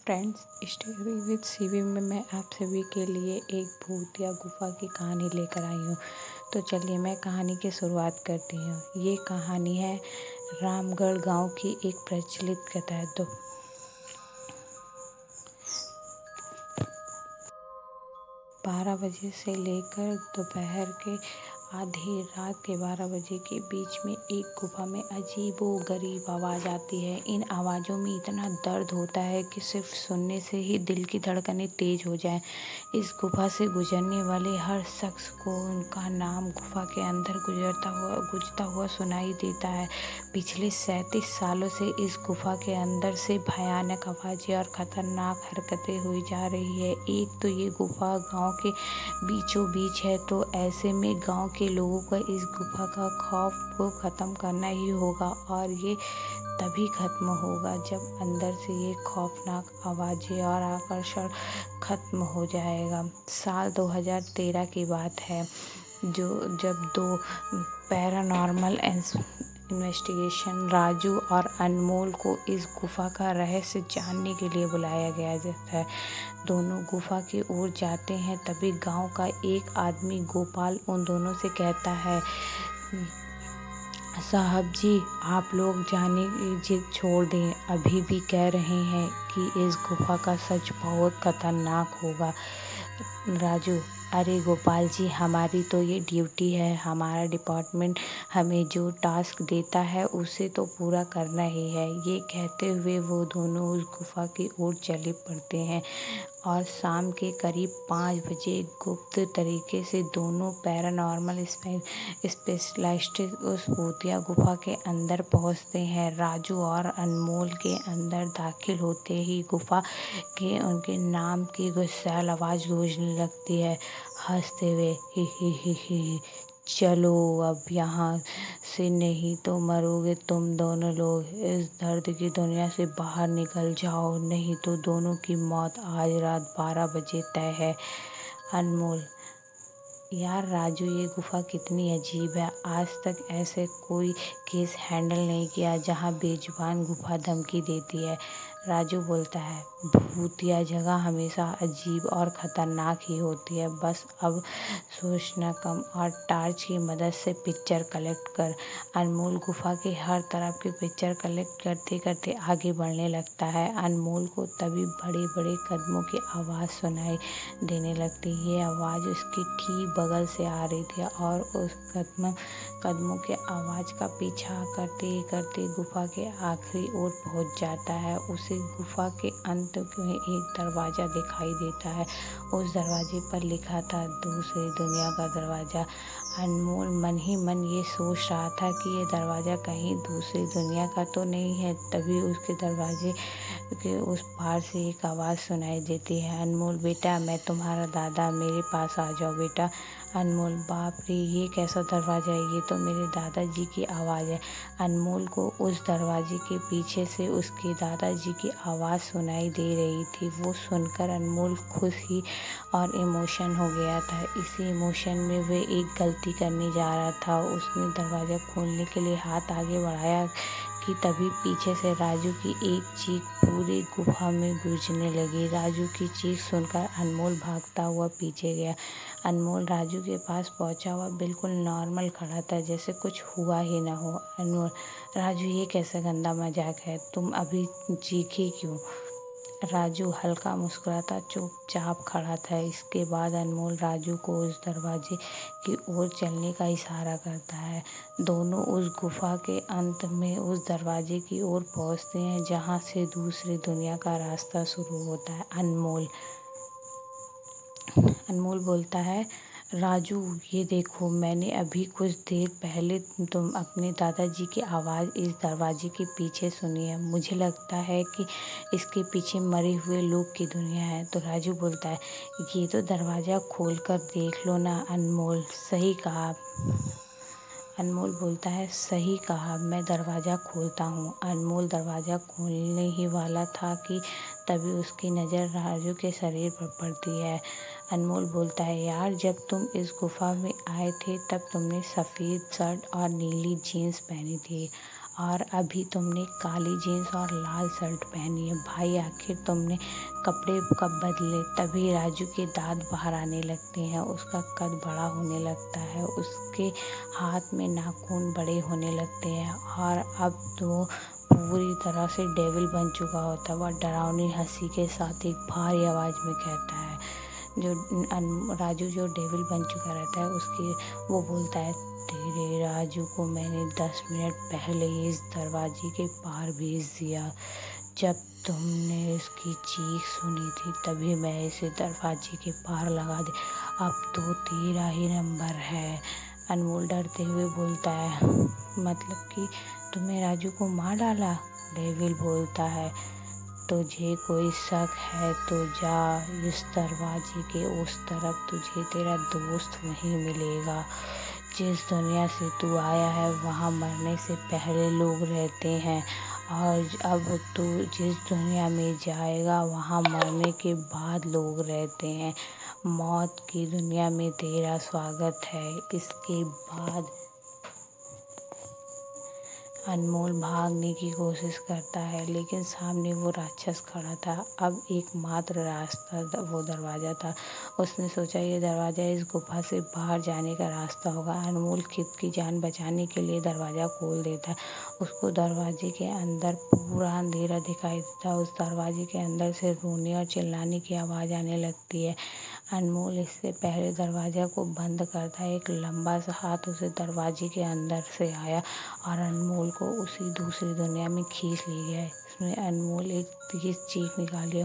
Friends, story with CV में मैं आप सभी के लिए एक भूतिया गुफा की कहानी लेकर आई हूँ। तो चलिए मैं कहानी की शुरुआत करती हूँ। ये कहानी है रामगढ़ गांव की एक प्रचलित कथा है। 12 बजे से लेकर दोपहर के आधी रात के 12 बजे के बीच में एक गुफा में अजीबो-गरीब आवाज़ आती है। इन आवाज़ों में इतना दर्द होता है कि सिर्फ सुनने से ही दिल की धड़कनें तेज हो जाएं। इस गुफा से गुजरने वाले हर शख्स को उनका नाम गुफा के अंदर गूंजता हुआ सुनाई देता है। पिछले 37 सालों से इस गुफा के अंदर से भयानक आवाज़ें और खतरनाक हरकतें हुई जा रही है। एक तो ये गुफा गांव के बीचों बीच है, तो ऐसे में गांव के लोगों का इस गुफा का खौफ को ख़त्म करना ही होगा, और ये तभी ख़त्म होगा जब अंदर से ये खौफनाक आवाज़ें और आकर्षण ख़त्म हो जाएगा। साल 2013 की बात है, जब दो पैरानॉर्मल इन्वेस्टिगेशन राजू और अनमोल को इस गुफा का रहस्य जानने के लिए बुलाया गया जाता है। दोनों गुफा की ओर जाते हैं, तभी गांव का एक आदमी गोपाल उन दोनों से कहता है, साहब जी, आप लोग जाने की जिद छोड़ दें। अभी भी कह रहे हैं कि इस गुफा का सच बहुत खतरनाक होगा। राजू, अरे गोपाल जी, हमारी तो ये ड्यूटी है। हमारा डिपार्टमेंट हमें जो टास्क देता है उसे तो पूरा करना ही है। ये कहते हुए वो दोनों उस गुफा की ओर चले पड़ते हैं और शाम के करीब 5 बजे गुप्त तरीके से दोनों पैरानॉर्मल स्पेशलिस्ट उस भूतिया गुफा के अंदर पहुंचते हैं। राजू और अनमोल के अंदर दाखिल होते ही गुफा के उनके नाम की गुस्सैल आवाज़ गूंजने लगती है, हंसते हुए, ही, चलो अब यहाँ से, नहीं तो मरोगे तुम दोनों लोग। इस दर्द की दुनिया से बाहर निकल जाओ, नहीं तो दोनों की मौत आज रात 12 बजे तय है। अनमोल, यार राजू, ये गुफा कितनी अजीब है। आज तक ऐसे कोई केस हैंडल नहीं किया जहाँ बेजुबान गुफा धमकी देती है। राजू बोलता है, भूतिया जगह हमेशा अजीब और ख़तरनाक ही होती है। बस अब सोचना कम और टार्च की मदद से पिक्चर कलेक्ट कर। अनमोल गुफा के हर तरफ की पिक्चर कलेक्ट करते करते आगे बढ़ने लगता है। अनमोल को तभी बड़े बड़े कदमों की आवाज़ सुनाई देने लगती है। ये आवाज़ उसकी ठीक बगल से आ रही थी और उस कदमों के आवाज़ का पीछा करते करते गुफा के आखिरी ओर पहुंच जाता है। उसे गुफा के अंत में एक दरवाज़ा दिखाई देता है। उस दरवाजे पर लिखा था, दूसरी दुनिया का दरवाज़ा। अनमोल मन ही मन ये सोच रहा था कि ये दरवाज़ा कहीं दूसरी दुनिया का तो नहीं है। तभी उसके दरवाजे के उस पार से एक आवाज़ सुनाई देती है, अनमोल बेटा, मैं तुम्हारा दादा, मेरे पास आ जाओ बेटा। अनमोल, बाप रे, ये कैसा दरवाज़ा है? ये तो मेरे दादाजी की आवाज़ है। अनमोल को उस दरवाजे के पीछे से उसके दादाजी की आवाज़ सुनाई दे रही थी। वो सुनकर अनमोल खुश ही और इमोशन हो गया था। इसी इमोशन में वह एक गलती करने जा रहा था। उसने दरवाज़ा खोलने के लिए हाथ आगे बढ़ाया कि तभी पीछे से राजू की एक चीख पूरी गुफा में गूंजने लगी। राजू की चीख सुनकर अनमोल भागता हुआ पीछे गया। अनमोल राजू के पास पहुंचा हुआ बिल्कुल नॉर्मल खड़ा था, जैसे कुछ हुआ ही ना हो। अनमोल, राजू, ये कैसा गंदा मजाक है? तुम अभी चीखी क्यों? राजू हल्का मुस्कुराता चुपचाप खड़ा था। इसके बाद अनमोल राजू को उस दरवाजे की ओर चलने का इशारा करता है। दोनों उस गुफा के अंत में उस दरवाजे की ओर पहुंचते हैं जहां से दूसरी दुनिया का रास्ता शुरू होता है। अनमोल बोलता है, राजू, ये देखो, मैंने अभी कुछ देर पहले तुम अपने दादाजी की आवाज़ इस दरवाजे के पीछे सुनी है। मुझे लगता है कि इसके पीछे मरे हुए लोग की दुनिया है। तो राजू बोलता है, ये तो दरवाज़ा खोल कर देख लो ना अनमोल। सही कहा। अनमोल बोलता है, सही कहा, मैं दरवाज़ा खोलता हूँ। अनमोल दरवाज़ा खोलने ही वाला था कि तभी उसकी नज़र राजू के शरीर पर पड़ती है। अनमोल बोलता है, यार, जब तुम इस गुफा में आए थे तब तुमने सफ़ेद शर्ट और नीली जीन्स पहनी थी और अभी तुमने काली जीन्स और लाल शर्ट पहनी है। भाई आखिर तुमने कपड़े कब बदले? तभी राजू के दांत बाहर आने लगते हैं, उसका कद बड़ा होने लगता है, उसके हाथ में नाखून बड़े होने लगते हैं और अब तो पूरी तरह से डेविल बन चुका होता है। वह डरावनी हंसी के साथ एक भारी आवाज़ में कहता है, राजू जो डेविल बन चुका रहता है उसकी वो बोलता है, तेरे राजू को मैंने 10 मिनट पहले इस दरवाजे के पार भेज दिया। जब तुमने इसकी चीख सुनी थी तभी मैं इसे दरवाजे के पार लगा दी। अब तो तेरा ही नंबर है। अनमोल डरते हुए बोलता है, मतलब कि तुमने राजू को मार डाला? डेविल बोलता है, तुझे कोई शक है तो जा, इस दरवाजे के उस तरफ तुझे तेरा दोस्त वहीं मिलेगा। जिस दुनिया से तू आया है वहाँ मरने से पहले लोग रहते हैं और अब तू जिस दुनिया में जाएगा वहाँ मरने के बाद लोग रहते हैं। मौत की दुनिया में तेरा स्वागत है। इसके बाद अनमोल भागने की कोशिश करता है लेकिन सामने वो राक्षस खड़ा था। अब एकमात्र रास्ता वो दरवाज़ा था। उसने सोचा ये दरवाज़ा इस गुफा से बाहर जाने का रास्ता होगा। अनमोल खुद की जान बचाने के लिए दरवाज़ा खोल देता है। उसको दरवाजे के अंदर पूरा अंधेरा दिखाई देता है। उस दरवाजे के अंदर से रोने और चिल्लाने की आवाज़ आने लगती है। अनमोल इससे पहले दरवाज़ा को बंद करता है, एक लंबा सा हाथ उसे दरवाजे के अंदर से आया और अनमोल को उसी दूसरी दुनिया में खींच ले गया। इसमें अनमोल एक तेज चीख निकाली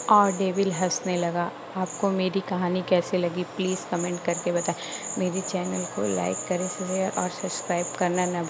और डेविल हंसने लगा। आपको मेरी कहानी कैसे लगी प्लीज़ कमेंट करके बताएं। मेरे चैनल को लाइक करें, शेयर और सब्सक्राइब करना ना भूलें।